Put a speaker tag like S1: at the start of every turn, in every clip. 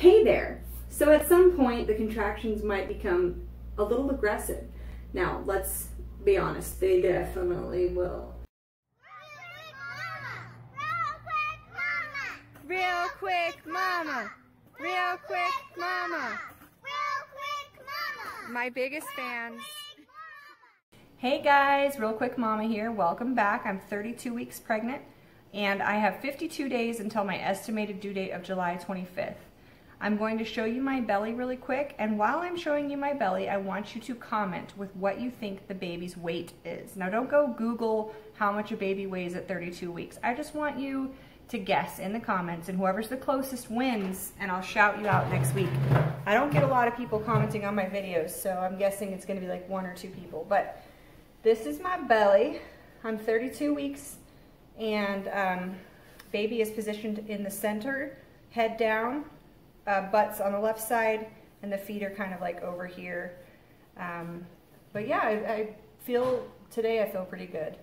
S1: Hey there! So at some point the contractions might become a little aggressive. Now let's be honest, they definitely will.
S2: Real quick mama! Real quick mama! Real quick mama! My biggest fans.
S1: Hey guys, Real Quick Mama here. Welcome back. I'm 32 weeks pregnant and I have 52 days until my estimated due date of July 25th. I'm going to show you my belly really quick, and while I'm showing you my belly, I want you to comment with what you think the baby's weight is. Now don't go Google how much a baby weighs at 32 weeks. I just want you to guess in the comments, and whoever's the closest wins, and I'll shout you out next week. I don't get a lot of people commenting on my videos, so I'm guessing it's gonna be like 1 or 2 people, but this is my belly. I'm 32 weeks, and baby is positioned in the center, head down, butt's on the left side, and the feet are kind of like over here. But yeah, I feel pretty good.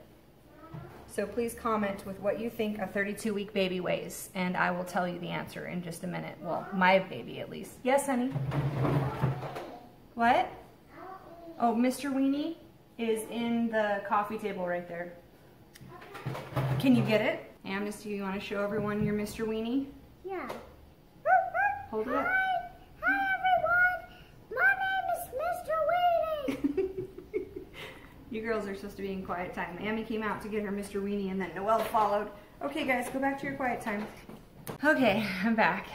S1: So please comment with what you think a 32-week baby weighs, and I will tell you the answer in just a minute. Well, my baby at least. Yes, honey? What? Oh, Mr. Weenie is in the coffee table right there. Can you get it? Amnesty, you want to show everyone your Mr. Weenie?
S2: Yeah.
S1: Hold it up.
S2: Hi everyone! My name is Mr. Weenie!
S1: You girls are supposed to be in quiet time. Amy came out to get her Mr. Weenie and then Noelle followed. Okay guys, go back to your quiet time. Okay, I'm back.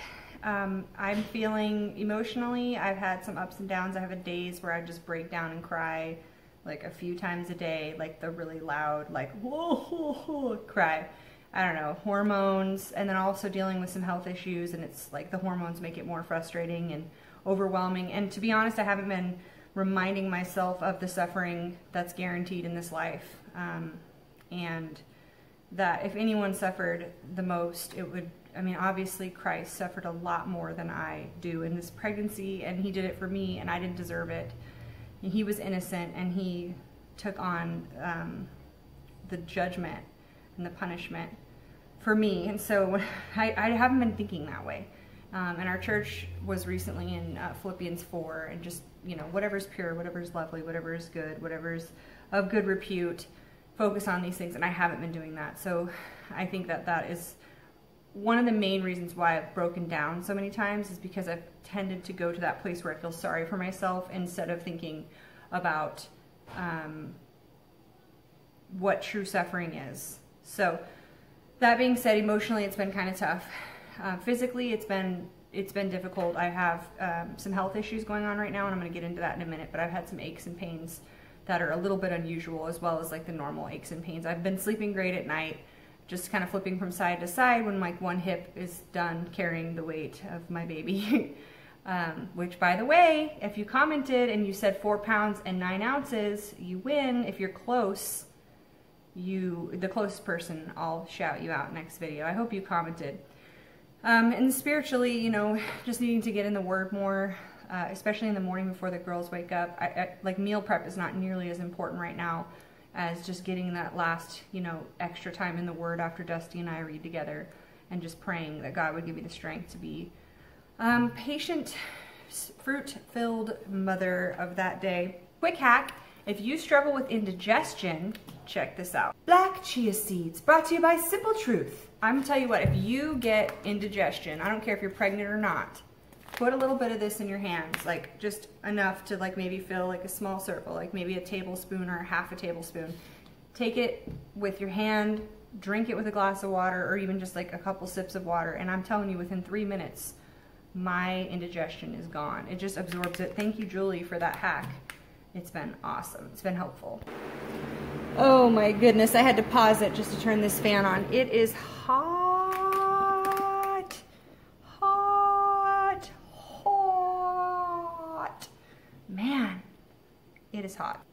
S1: I'm feeling emotionally, I've had some ups and downs. I have days where I just break down and cry like a few times a day, like the really loud, like whoa, whoa, whoa, cry. I don't know, hormones, and then also dealing with some health issues, and it's like the hormones make it more frustrating and overwhelming. And to be honest, I haven't been reminding myself of the suffering that's guaranteed in this life. And that if anyone suffered the most, it would, I mean, obviously Christ suffered a lot more than I do in this pregnancy, and he did it for me, and I didn't deserve it. He was innocent, and he took on the judgment and the punishment for me. And so I haven't been thinking that way. And our church was recently in Philippians 4, and just, you know, whatever's pure, whatever's lovely, whatever is good, whatever's of good repute, focus on these things, and I haven't been doing that. So I think that that is one of the main reasons why I've broken down so many times, is because I've tended to go to that place where I feel sorry for myself instead of thinking about what true suffering is. So that being said, emotionally it's been kind of tough. Physically it's been difficult. I have some health issues going on right now, and I'm going to get into that in a minute, but I've had some aches and pains that are a little bit unusual, as well as like the normal aches and pains. I've been sleeping great at night, just kind of flipping from side to side when like one hip is done carrying the weight of my baby. Which, by the way, if you commented and you said 4 pounds and 9 ounces, you win. If you're close, the closest person, I'll shout you out next video. I hope you commented. And spiritually, you know, just needing to get in the Word more, especially in the morning before the girls wake up. Like meal prep is not nearly as important right now as just getting that last, you know, extra time in the Word after Dusty and I read together, and just praying that God would give me the strength to be patient, fruit-filled mother of that day. Quick hack: if you struggle with indigestion, check this out. Black chia seeds, brought to you by Simple Truth. I'm gonna tell you what, if you get indigestion, I don't care if you're pregnant or not, put a little bit of this in your hands, like just enough to like maybe fill like a small circle, like maybe a tablespoon or half a tablespoon. Take it with your hand, drink it with a glass of water, or even just like a couple sips of water, and I'm telling you, within 3 minutes, my indigestion is gone. It just absorbs it. Thank you, Julie, for that hack. It's been awesome. It's been helpful. Oh my goodness, I had to pause it just to turn this fan on. It is hot, hot, hot. Man, it is hot.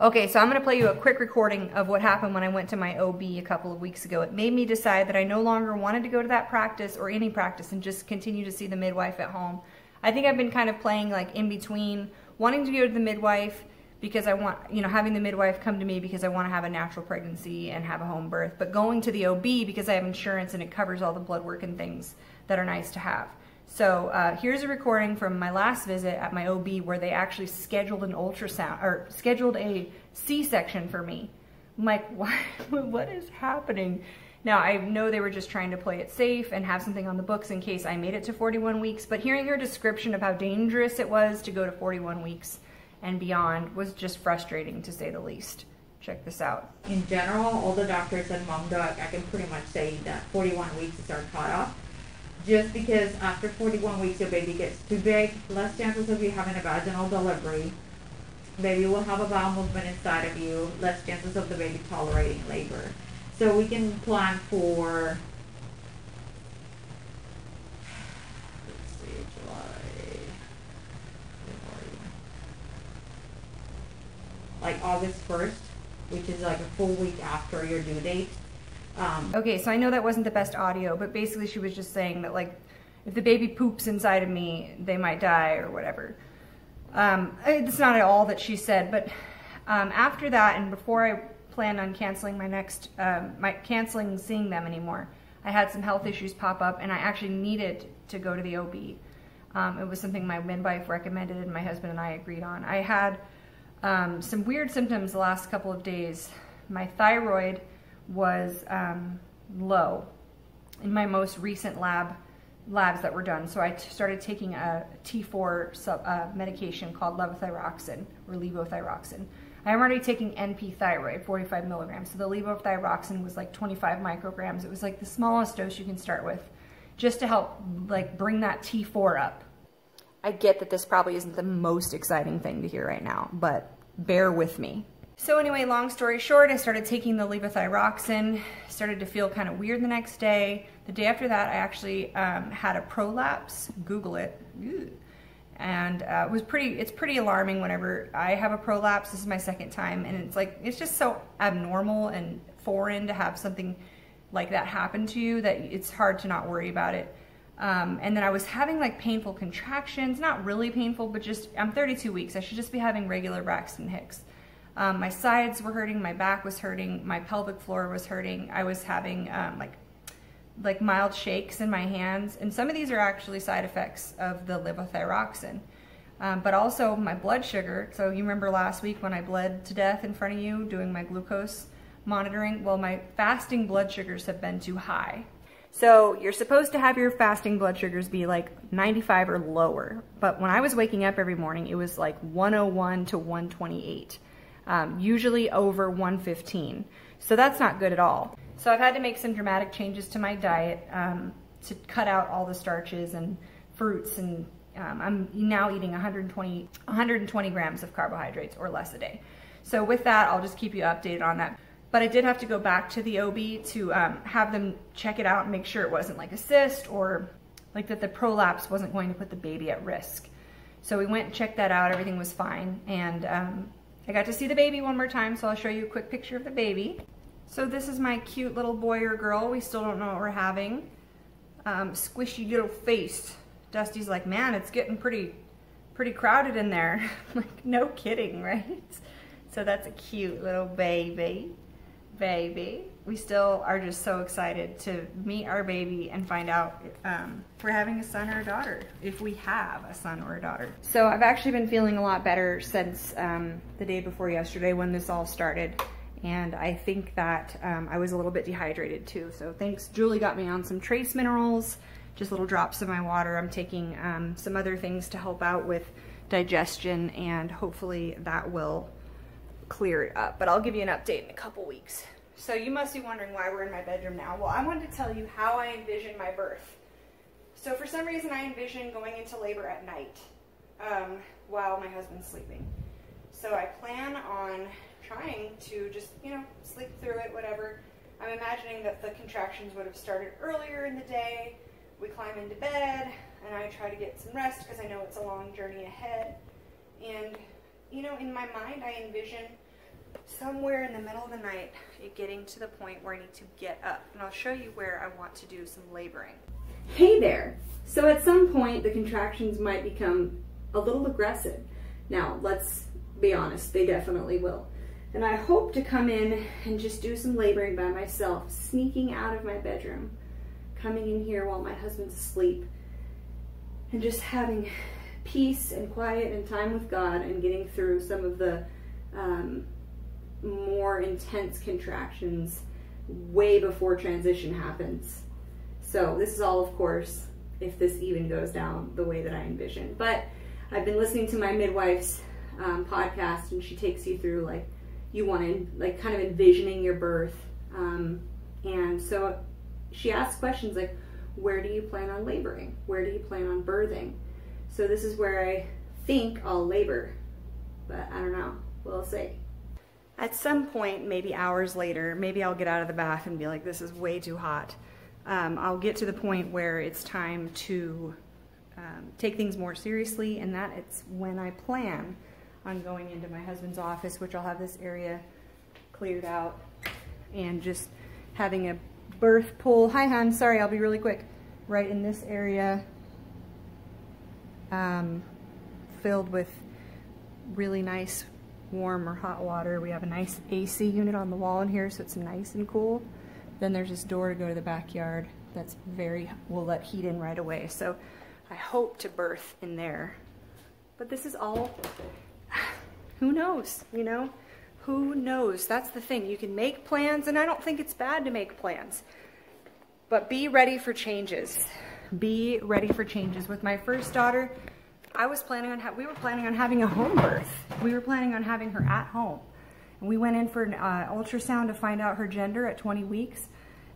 S1: Okay, so I'm gonna play you a quick recording of what happened when I went to my OB a couple of weeks ago. It made me decide that I no longer wanted to go to that practice or any practice and just continue to see the midwife at home. I think I've been kind of playing like in between, wanting to go to the midwife because I want, you know, having the midwife come to me because I want to have a natural pregnancy and have a home birth, but going to the OB because I have insurance and it covers all the blood work and things that are nice to have. So here's a recording from my last visit at my OB where they actually scheduled an ultrasound, or scheduled a C-section for me. I'm like, what is happening? Now, I know they were just trying to play it safe and have something on the books in case I made it to 41 weeks, but hearing her description of how dangerous it was to go to 41 weeks and beyond was just frustrating, to say the least. Check this out.
S3: In general, all the doctors and mom doc, I can pretty much say that 41 weeks is our cutoff. Just because after 41 weeks your baby gets too big, less chances of you having a vaginal delivery. Baby will have a bowel movement inside of you, less chances of the baby tolerating labor. So we can plan for, let's see, July, like August 1st, which is like a full week after your due date.
S1: Okay, so I know that wasn't the best audio, but basically she was just saying that, like, if the baby poops inside of me, they might die or whatever. It's not at all that she said, but after that, and before I planned on canceling my next, canceling seeing them anymore, I had some health issues pop up, and I actually needed to go to the OB. It was something my midwife recommended and my husband and I agreed on. I had some weird symptoms the last couple of days. My thyroid was low in my most recent labs that were done. So I started taking a T4 medication called levothyroxine or levothyroxine. I'm already taking NP thyroid, 45 milligrams. So the levothyroxine was like 25 micrograms. It was like the smallest dose you can start with, just to help like bring that T4 up. I get that this probably isn't the most exciting thing to hear right now, but bear with me. So anyway, long story short, I started taking the levothyroxine, started to feel kind of weird the next day. The day after that, I actually had a prolapse. Google it. And it's pretty alarming whenever I have a prolapse. This is my second time, and it's just so abnormal and foreign to have something like that happen to you that it's hard to not worry about it. And then I was having like painful contractions, not really painful, but just, I'm 32 weeks. I should just be having regular Braxton Hicks. My sides were hurting, my back was hurting, my pelvic floor was hurting. I was having like mild shakes in my hands, and some of these are actually side effects of the levothyroxine. But also my blood sugar. So you remember last week when I bled to death in front of you doing my glucose monitoring? Well, my fasting blood sugars have been too high. So you're supposed to have your fasting blood sugars be like 95 or lower. But when I was waking up every morning, it was like 101 to 128. Usually over 115. So that's not good at all. So I've had to make some dramatic changes to my diet to cut out all the starches and fruits, and I'm now eating 120 grams of carbohydrates or less a day. So with that, I'll just keep you updated on that. But I did have to go back to the OB to have them check it out and make sure it wasn't like a cyst, or like that the prolapse wasn't going to put the baby at risk. So we went and checked that out. Everything was fine. And I got to see the baby one more time, so I'll show you a quick picture of the baby. So this is my cute little boy or girl. We still don't know what we're having. Squishy little face. Dusty's like, man, it's getting pretty crowded in there. Like, no kidding, right? So that's a cute little baby. We still are just so excited to meet our baby and find out if we're having a son or a daughter, if we have a son or a daughter. So I've actually been feeling a lot better since the day before yesterday when this all started. And I think that I was a little bit dehydrated too. So thanks, Julie got me on some trace minerals, just little drops of my water. I'm taking some other things to help out with digestion, and hopefully that will clear it up. But I'll give you an update in a couple weeks. So you must be wondering why we're in my bedroom now. Well, I wanted to tell you how I envision my birth. So for some reason I envision going into labor at night while my husband's sleeping. So I plan on trying to just, you know, sleep through it, whatever. I'm imagining that the contractions would have started earlier in the day. We climb into bed and I try to get some rest because I know it's a long journey ahead. And, you know, in my mind I envision somewhere in the middle of the night it getting to the point where I need to get up. And I'll show you where I want to do some laboring. Hey there! So at some point the contractions might become a little aggressive. Now, let's be honest, they definitely will. And I hope to come in and just do some laboring by myself, sneaking out of my bedroom, coming in here while my husband's asleep, and just having peace and quiet and time with God and getting through some of the more intense contractions way before transition happens. So this is all, of course, if this even goes down the way that I envision. But I've been listening to my midwife's podcast, and she takes you through, like, you want to, like, kind of envisioning your birth. And so she asks questions like, where do you plan on laboring? Where do you plan on birthing? So this is where I think I'll labor, but I don't know. We'll see. At some point, maybe hours later, maybe I'll get out of the bath and be like, this is way too hot. I'll get to the point where it's time to take things more seriously, and that it's when I plan on going into my husband's office, which I'll have this area cleared out, and just having a birth pool. Hi, hon. Sorry, I'll be really quick. Right in this area, filled with really nice warm or hot water. We have a nice AC unit on the wall in here, so it's nice and cool. Then there's this door to go to the backyard that's will let heat in right away. So I hope to birth in there. But this is all, who knows, you know? Who knows? That's the thing. You can make plans, and I don't think it's bad to make plans. But be ready for changes. Be ready for changes. With my first daughter, we were planning on having a home birth. We were planning on having her at home. And we went in for an ultrasound to find out her gender at 20 weeks,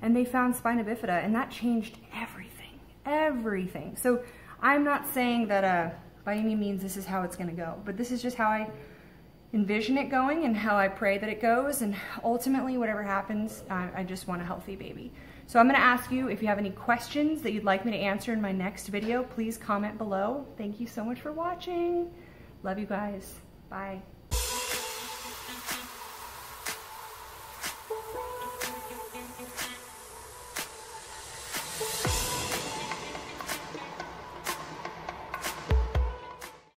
S1: and they found spina bifida, and that changed everything, everything. So I'm not saying that by any means this is how it's gonna go, but this is just how I envision it going and how I pray that it goes, and ultimately whatever happens, I just want a healthy baby. So I'm gonna ask you if you have any questions that you'd like me to answer in my next video, please comment below. Thank you so much for watching. Love you guys. Bye.